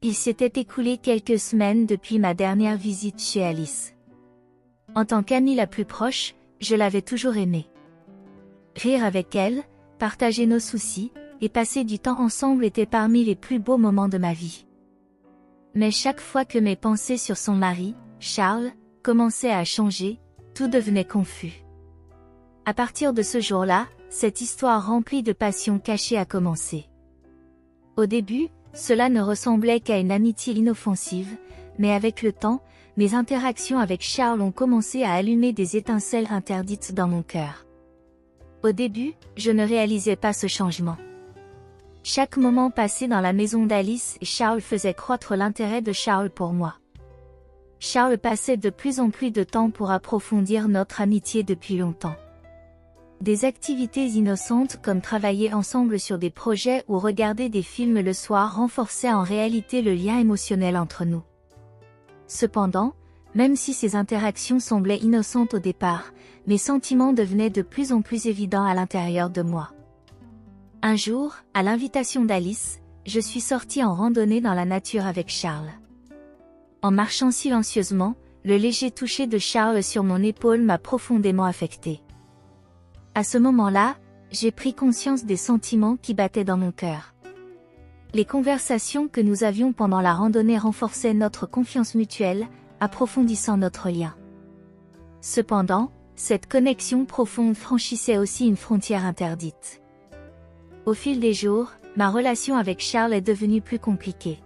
Il s'était écoulé quelques semaines depuis ma dernière visite chez Alice. En tant qu'amie la plus proche, je l'avais toujours aimée. Rire avec elle, partager nos soucis, et passer du temps ensemble étaient parmi les plus beaux moments de ma vie. Mais chaque fois que mes pensées sur son mari, Charles, commençaient à changer, tout devenait confus. À partir de ce jour-là, cette histoire remplie de passion cachée a commencé. Au début, cela ne ressemblait qu'à une amitié inoffensive, mais avec le temps, mes interactions avec Charles ont commencé à allumer des étincelles interdites dans mon cœur. Au début, je ne réalisais pas ce changement. Chaque moment passé dans la maison d'Alice et Charles faisait croître l'intérêt de Charles pour moi. Charles passait de plus en plus de temps pour approfondir notre amitié depuis longtemps. Des activités innocentes comme travailler ensemble sur des projets ou regarder des films le soir renforçaient en réalité le lien émotionnel entre nous. Cependant, même si ces interactions semblaient innocentes au départ, mes sentiments devenaient de plus en plus évidents à l'intérieur de moi. Un jour, à l'invitation d'Alice, je suis sortie en randonnée dans la nature avec Charles. En marchant silencieusement, le léger toucher de Charles sur mon épaule m'a profondément affectée. À ce moment-là, j'ai pris conscience des sentiments qui battaient dans mon cœur. Les conversations que nous avions pendant la randonnée renforçaient notre confiance mutuelle, approfondissant notre lien. Cependant, cette connexion profonde franchissait aussi une frontière interdite. Au fil des jours, ma relation avec Charles est devenue plus compliquée.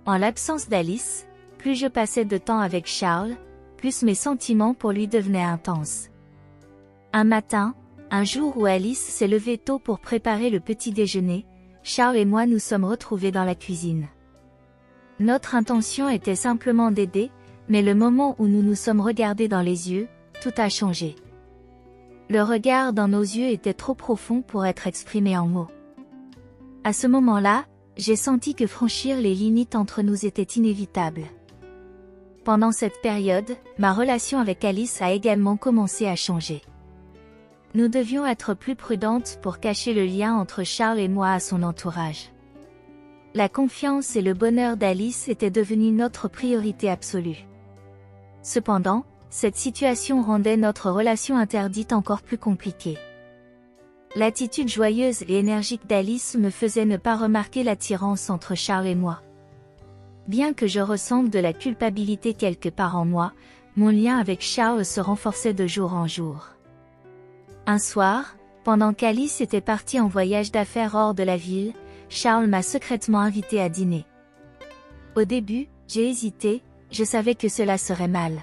En l'absence d'Alice, plus je passais de temps avec Charles, plus mes sentiments pour lui devenaient intenses. Un matin, un jour où Alice s'est levée tôt pour préparer le petit déjeuner, Charles et moi nous sommes retrouvés dans la cuisine. Notre intention était simplement d'aider, mais le moment où nous nous sommes regardés dans les yeux, tout a changé. Le regard dans nos yeux était trop profond pour être exprimé en mots. À ce moment-là, j'ai senti que franchir les limites entre nous était inévitable. Pendant cette période, ma relation avec Alice a également commencé à changer. Nous devions être plus prudentes pour cacher le lien entre Charles et moi à son entourage. La confiance et le bonheur d'Alice étaient devenus notre priorité absolue. Cependant, cette situation rendait notre relation interdite encore plus compliquée. L'attitude joyeuse et énergique d'Alice me faisait ne pas remarquer l'attirance entre Charles et moi. Bien que je ressente de la culpabilité quelque part en moi, mon lien avec Charles se renforçait de jour en jour. Un soir, pendant qu'Alice était partie en voyage d'affaires hors de la ville, Charles m'a secrètement invité à dîner. Au début, j'ai hésité, je savais que cela serait mal.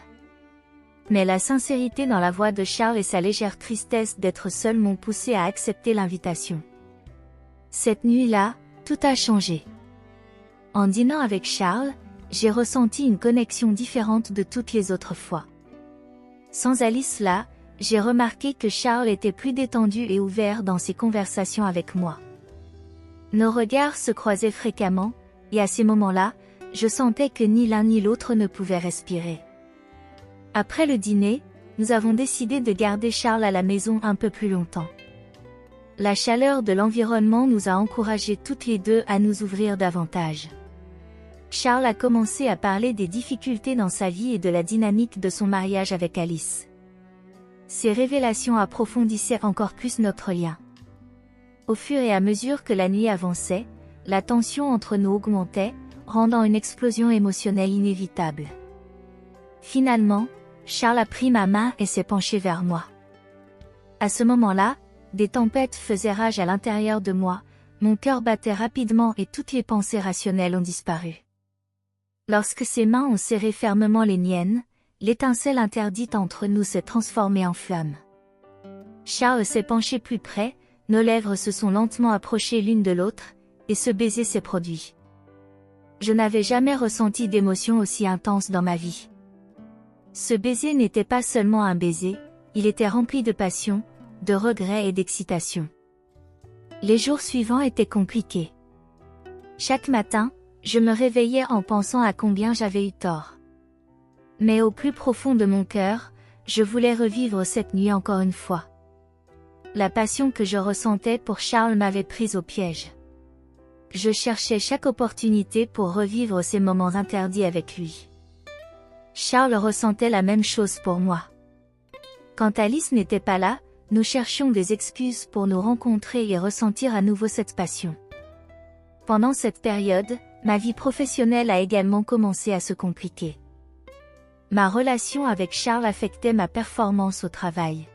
Mais la sincérité dans la voix de Charles et sa légère tristesse d'être seul m'ont poussé à accepter l'invitation. Cette nuit-là, tout a changé. En dînant avec Charles, j'ai ressenti une connexion différente de toutes les autres fois. Sans Alice là, j'ai remarqué que Charles était plus détendu et ouvert dans ses conversations avec moi. Nos regards se croisaient fréquemment, et à ces moments-là, je sentais que ni l'un ni l'autre ne pouvaient respirer. Après le dîner, nous avons décidé de garder Charles à la maison un peu plus longtemps. La chaleur de l'environnement nous a encouragés toutes les deux à nous ouvrir davantage. Charles a commencé à parler des difficultés dans sa vie et de la dynamique de son mariage avec Alice. Ces révélations approfondissaient encore plus notre lien. Au fur et à mesure que la nuit avançait, la tension entre nous augmentait, rendant une explosion émotionnelle inévitable. Finalement, Charles a pris ma main et s'est penché vers moi. À ce moment-là, des tempêtes faisaient rage à l'intérieur de moi, mon cœur battait rapidement et toutes les pensées rationnelles ont disparu. Lorsque ses mains ont serré fermement les miennes, l'étincelle interdite entre nous s'est transformée en flamme. Charles s'est penché plus près, nos lèvres se sont lentement approchées l'une de l'autre, et ce baiser s'est produit. Je n'avais jamais ressenti d'émotion aussi intense dans ma vie. Ce baiser n'était pas seulement un baiser, il était rempli de passion, de regret et d'excitation. Les jours suivants étaient compliqués. Chaque matin, je me réveillais en pensant à combien j'avais eu tort. Mais au plus profond de mon cœur, je voulais revivre cette nuit encore une fois. La passion que je ressentais pour Charles m'avait prise au piège. Je cherchais chaque opportunité pour revivre ces moments interdits avec lui. Charles ressentait la même chose pour moi. Quand Alice n'était pas là, nous cherchions des excuses pour nous rencontrer et ressentir à nouveau cette passion. Pendant cette période, ma vie professionnelle a également commencé à se compliquer. Ma relation avec Charles affectait ma performance au travail.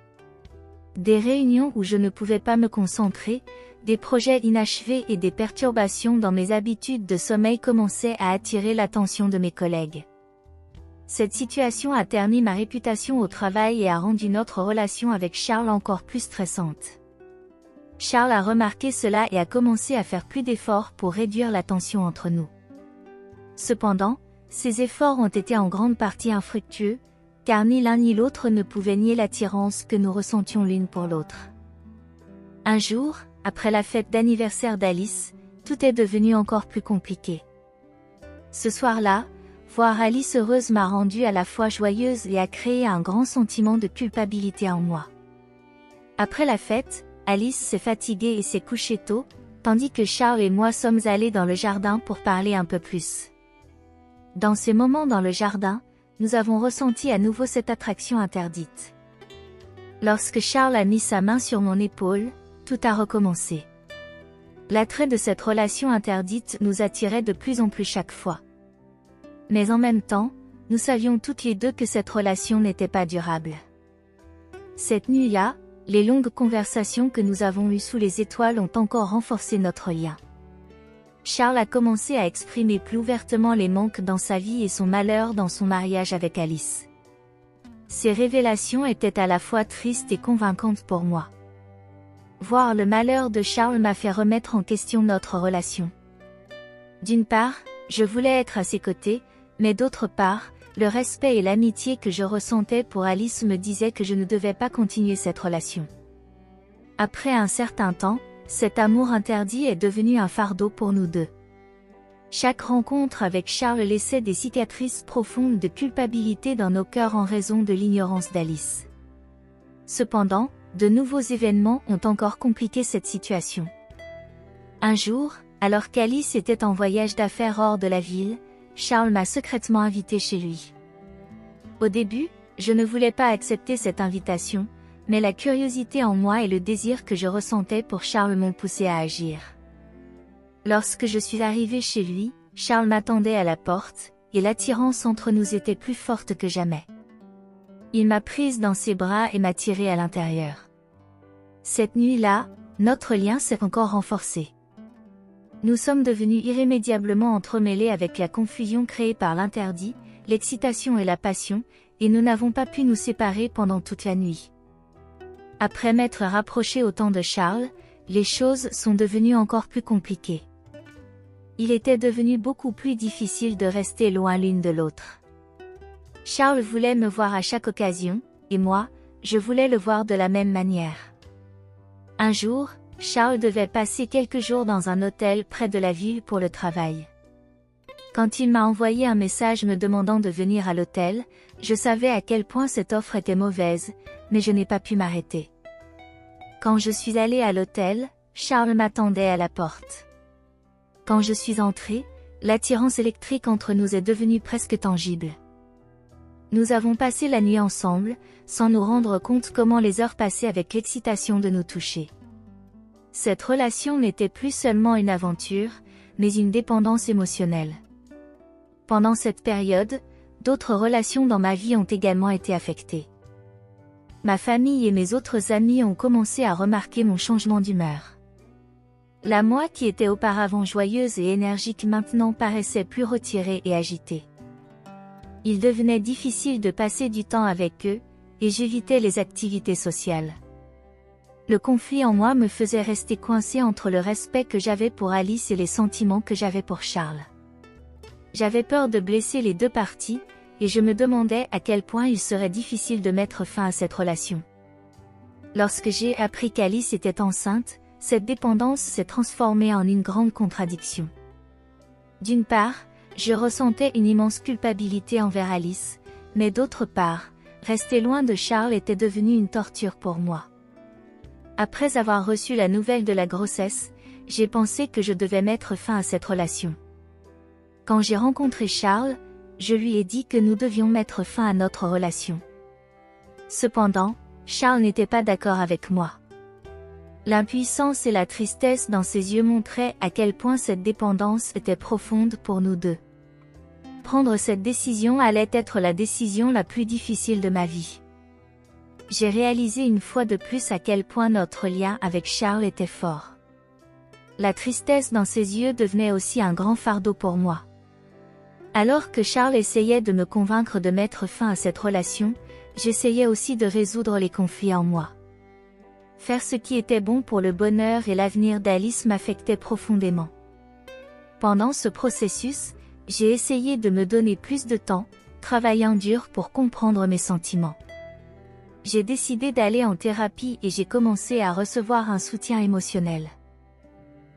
Des réunions où je ne pouvais pas me concentrer, des projets inachevés et des perturbations dans mes habitudes de sommeil commençaient à attirer l'attention de mes collègues. Cette situation a terni ma réputation au travail et a rendu notre relation avec Charles encore plus stressante. Charles a remarqué cela et a commencé à faire plus d'efforts pour réduire la tension entre nous. Cependant, ces efforts ont été en grande partie infructueux, car ni l'un ni l'autre ne pouvait nier l'attirance que nous ressentions l'une pour l'autre. Un jour, après la fête d'anniversaire d'Alice, tout est devenu encore plus compliqué. Ce soir-là, voir Alice heureuse m'a rendue à la fois joyeuse et a créé un grand sentiment de culpabilité en moi. Après la fête, Alice s'est fatiguée et s'est couchée tôt, tandis que Charles et moi sommes allés dans le jardin pour parler un peu plus. Dans ces moments dans le jardin, nous avons ressenti à nouveau cette attraction interdite. Lorsque Charles a mis sa main sur mon épaule, tout a recommencé. L'attrait de cette relation interdite nous attirait de plus en plus chaque fois. Mais en même temps, nous savions toutes les deux que cette relation n'était pas durable. Cette nuit-là, les longues conversations que nous avons eues sous les étoiles ont encore renforcé notre lien. Charles a commencé à exprimer plus ouvertement les manques dans sa vie et son malheur dans son mariage avec Alice. Ces révélations étaient à la fois tristes et convaincantes pour moi. Voir le malheur de Charles m'a fait remettre en question notre relation. D'une part, je voulais être à ses côtés, mais d'autre part, le respect et l'amitié que je ressentais pour Alice me disaient que je ne devais pas continuer cette relation. Après un certain temps, cet amour interdit est devenu un fardeau pour nous deux. Chaque rencontre avec Charles laissait des cicatrices profondes de culpabilité dans nos cœurs en raison de l'ignorance d'Alice. Cependant, de nouveaux événements ont encore compliqué cette situation. Un jour, alors qu'Alice était en voyage d'affaires hors de la ville, Charles m'a secrètement invité chez lui. Au début, je ne voulais pas accepter cette invitation, mais la curiosité en moi et le désir que je ressentais pour Charles m'ont poussé à agir. Lorsque je suis arrivée chez lui, Charles m'attendait à la porte, et l'attirance entre nous était plus forte que jamais. Il m'a prise dans ses bras et m'a tirée à l'intérieur. Cette nuit-là, notre lien s'est encore renforcé. Nous sommes devenus irrémédiablement entremêlés avec la confusion créée par l'interdit, l'excitation et la passion, et nous n'avons pas pu nous séparer pendant toute la nuit. Après m'être rapproché autant de Charles, les choses sont devenues encore plus compliquées. Il était devenu beaucoup plus difficile de rester loin l'une de l'autre. Charles voulait me voir à chaque occasion, et moi, je voulais le voir de la même manière. Un jour, Charles devait passer quelques jours dans un hôtel près de la ville pour le travail. Quand il m'a envoyé un message me demandant de venir à l'hôtel, je savais à quel point cette offre était mauvaise, mais je n'ai pas pu m'arrêter. Quand je suis allée à l'hôtel, Charles m'attendait à la porte. Quand je suis entrée, l'attirance électrique entre nous est devenue presque tangible. Nous avons passé la nuit ensemble, sans nous rendre compte comment les heures passaient avec l'excitation de nous toucher. Cette relation n'était plus seulement une aventure, mais une dépendance émotionnelle. Pendant cette période, d'autres relations dans ma vie ont également été affectées. Ma famille et mes autres amis ont commencé à remarquer mon changement d'humeur. La moi qui était auparavant joyeuse et énergique maintenant paraissait plus retirée et agitée. Il devenait difficile de passer du temps avec eux, et j'évitais les activités sociales. Le conflit en moi me faisait rester coincé entre le respect que j'avais pour Alice et les sentiments que j'avais pour Charles. J'avais peur de blesser les deux parties, et je me demandais à quel point il serait difficile de mettre fin à cette relation. Lorsque j'ai appris qu'Alice était enceinte, cette dépendance s'est transformée en une grande contradiction. D'une part, je ressentais une immense culpabilité envers Alice, mais d'autre part, rester loin de Charles était devenu une torture pour moi. Après avoir reçu la nouvelle de la grossesse, j'ai pensé que je devais mettre fin à cette relation. Quand j'ai rencontré Charles, je lui ai dit que nous devions mettre fin à notre relation. Cependant, Charles n'était pas d'accord avec moi. L'impuissance et la tristesse dans ses yeux montraient à quel point cette dépendance était profonde pour nous deux. Prendre cette décision allait être la décision la plus difficile de ma vie. J'ai réalisé une fois de plus à quel point notre lien avec Charles était fort. La tristesse dans ses yeux devenait aussi un grand fardeau pour moi. Alors que Charles essayait de me convaincre de mettre fin à cette relation, j'essayais aussi de résoudre les conflits en moi. Faire ce qui était bon pour le bonheur et l'avenir d'Alice m'affectait profondément. Pendant ce processus, j'ai essayé de me donner plus de temps, travaillant dur pour comprendre mes sentiments. J'ai décidé d'aller en thérapie et j'ai commencé à recevoir un soutien émotionnel.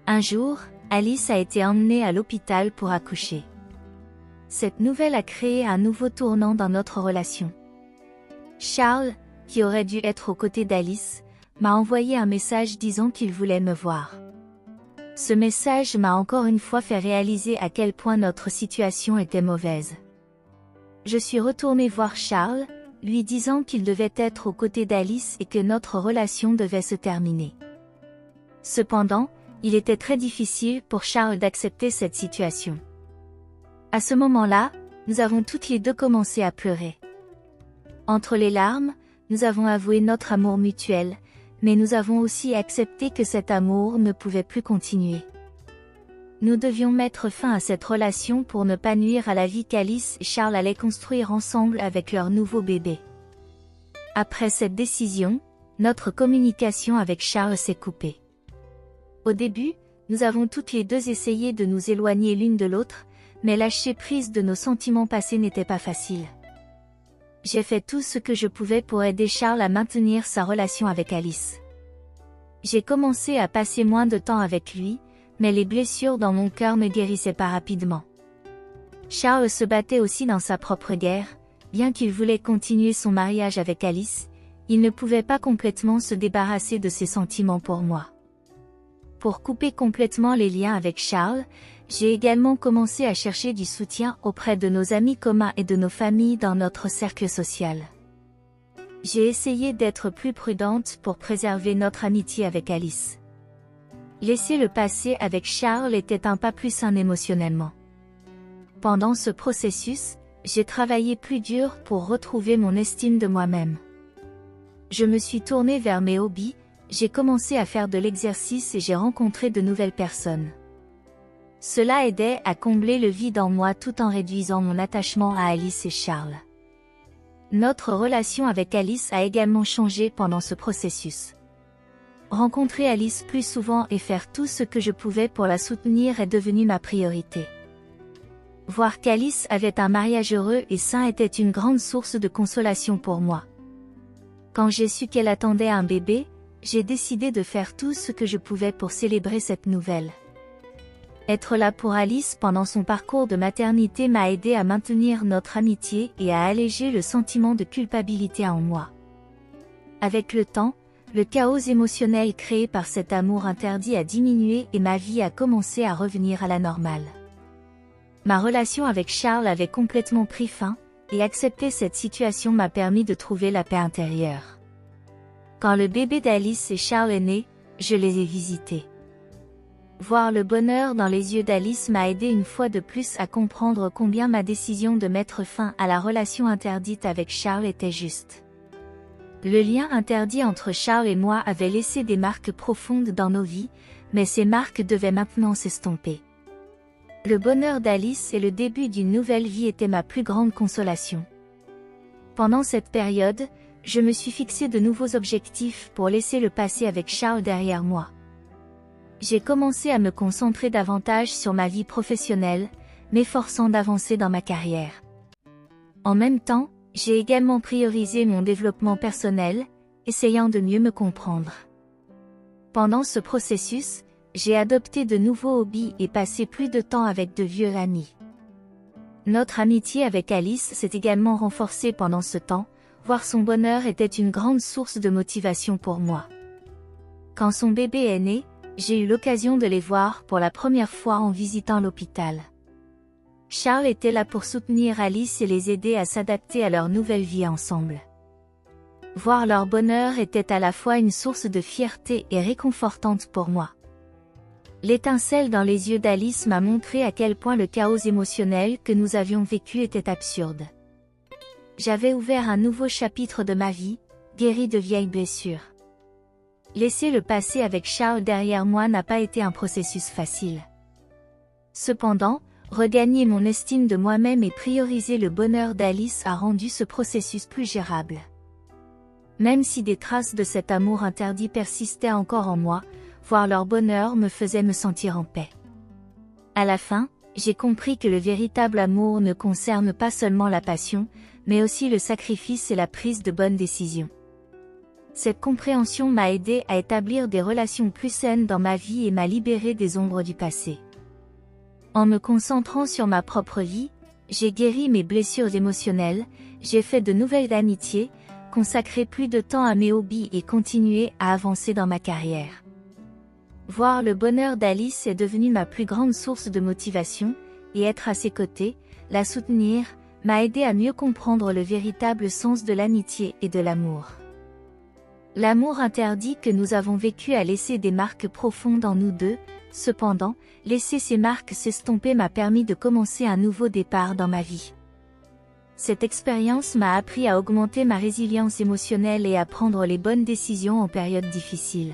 Un jour, Alice a été emmenée à l'hôpital pour accoucher. Cette nouvelle a créé un nouveau tournant dans notre relation. Charles, qui aurait dû être aux côtés d'Alice, m'a envoyé un message disant qu'il voulait me voir. Ce message m'a encore une fois fait réaliser à quel point notre situation était mauvaise. Je suis retournée voir Charles, lui disant qu'il devait être aux côtés d'Alice et que notre relation devait se terminer. Cependant, il était très difficile pour Charles d'accepter cette situation. À ce moment-là, nous avons toutes les deux commencé à pleurer. Entre les larmes, nous avons avoué notre amour mutuel, mais nous avons aussi accepté que cet amour ne pouvait plus continuer. Nous devions mettre fin à cette relation pour ne pas nuire à la vie qu'Alice et Charles allaient construire ensemble avec leur nouveau bébé. Après cette décision, notre communication avec Charles s'est coupée. Au début, nous avons toutes les deux essayé de nous éloigner l'une de l'autre, mais lâcher prise de nos sentiments passés n'était pas facile. J'ai fait tout ce que je pouvais pour aider Charles à maintenir sa relation avec Alice. J'ai commencé à passer moins de temps avec lui, mais les blessures dans mon cœur ne guérissaient pas rapidement. Charles se battait aussi dans sa propre guerre, bien qu'il voulait continuer son mariage avec Alice, il ne pouvait pas complètement se débarrasser de ses sentiments pour moi. Pour couper complètement les liens avec Charles, j'ai également commencé à chercher du soutien auprès de nos amis communs et de nos familles dans notre cercle social. J'ai essayé d'être plus prudente pour préserver notre amitié avec Alice. Laisser le passé avec Charles était un pas plus sain émotionnellement. Pendant ce processus, j'ai travaillé plus dur pour retrouver mon estime de moi-même. Je me suis tournée vers mes hobbies, j'ai commencé à faire de l'exercice et j'ai rencontré de nouvelles personnes. Cela aidait à combler le vide en moi tout en réduisant mon attachement à Alice et Charles. Notre relation avec Alice a également changé pendant ce processus. Rencontrer Alice plus souvent et faire tout ce que je pouvais pour la soutenir est devenu ma priorité. Voir qu'Alice avait un mariage heureux et sain était une grande source de consolation pour moi. Quand j'ai su qu'elle attendait un bébé, j'ai décidé de faire tout ce que je pouvais pour célébrer cette nouvelle. Être là pour Alice pendant son parcours de maternité m'a aidé à maintenir notre amitié et à alléger le sentiment de culpabilité en moi. Avec le temps, le chaos émotionnel créé par cet amour interdit a diminué et ma vie a commencé à revenir à la normale. Ma relation avec Charles avait complètement pris fin, et accepter cette situation m'a permis de trouver la paix intérieure. Quand le bébé d'Alice et Charles est né, je les ai visités. Voir le bonheur dans les yeux d'Alice m'a aidé une fois de plus à comprendre combien ma décision de mettre fin à la relation interdite avec Charles était juste. Le lien interdit entre Charles et moi avait laissé des marques profondes dans nos vies, mais ces marques devaient maintenant s'estomper. Le bonheur d'Alice et le début d'une nouvelle vie étaient ma plus grande consolation. Pendant cette période, je me suis fixé de nouveaux objectifs pour laisser le passé avec Charles derrière moi. J'ai commencé à me concentrer davantage sur ma vie professionnelle, m'efforçant d'avancer dans ma carrière. En même temps, j'ai également priorisé mon développement personnel, essayant de mieux me comprendre. Pendant ce processus, j'ai adopté de nouveaux hobbies et passé plus de temps avec de vieux amis. Notre amitié avec Alice s'est également renforcée pendant ce temps, voir son bonheur était une grande source de motivation pour moi. Quand son bébé est né, j'ai eu l'occasion de les voir pour la première fois en visitant l'hôpital. Charles était là pour soutenir Alice et les aider à s'adapter à leur nouvelle vie ensemble. Voir leur bonheur était à la fois une source de fierté et réconfortante pour moi. L'étincelle dans les yeux d'Alice m'a montré à quel point le chaos émotionnel que nous avions vécu était absurde. J'avais ouvert un nouveau chapitre de ma vie, guéri de vieilles blessures. Laisser le passé avec Charles derrière moi n'a pas été un processus facile. Cependant, regagner mon estime de moi-même et prioriser le bonheur d'Alice a rendu ce processus plus gérable. Même si des traces de cet amour interdit persistaient encore en moi, voir leur bonheur me faisait me sentir en paix. À la fin, j'ai compris que le véritable amour ne concerne pas seulement la passion, mais aussi le sacrifice et la prise de bonnes décisions. Cette compréhension m'a aidé à établir des relations plus saines dans ma vie et m'a libéré des ombres du passé. En me concentrant sur ma propre vie, j'ai guéri mes blessures émotionnelles, j'ai fait de nouvelles amitiés, consacré plus de temps à mes hobbies et continué à avancer dans ma carrière. Voir le bonheur d'Alice est devenu ma plus grande source de motivation, et être à ses côtés, la soutenir, m'a aidé à mieux comprendre le véritable sens de l'amitié et de l'amour. L'amour interdit que nous avons vécu a laissé des marques profondes en nous deux, cependant, laisser ces marques s'estomper m'a permis de commencer un nouveau départ dans ma vie. Cette expérience m'a appris à augmenter ma résilience émotionnelle et à prendre les bonnes décisions en période difficile.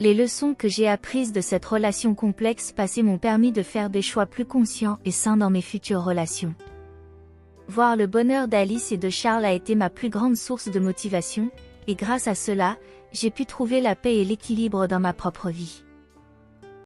Les leçons que j'ai apprises de cette relation complexe passée m'ont permis de faire des choix plus conscients et sains dans mes futures relations. Voir le bonheur d'Alice et de Charles a été ma plus grande source de motivation, et grâce à cela, j'ai pu trouver la paix et l'équilibre dans ma propre vie.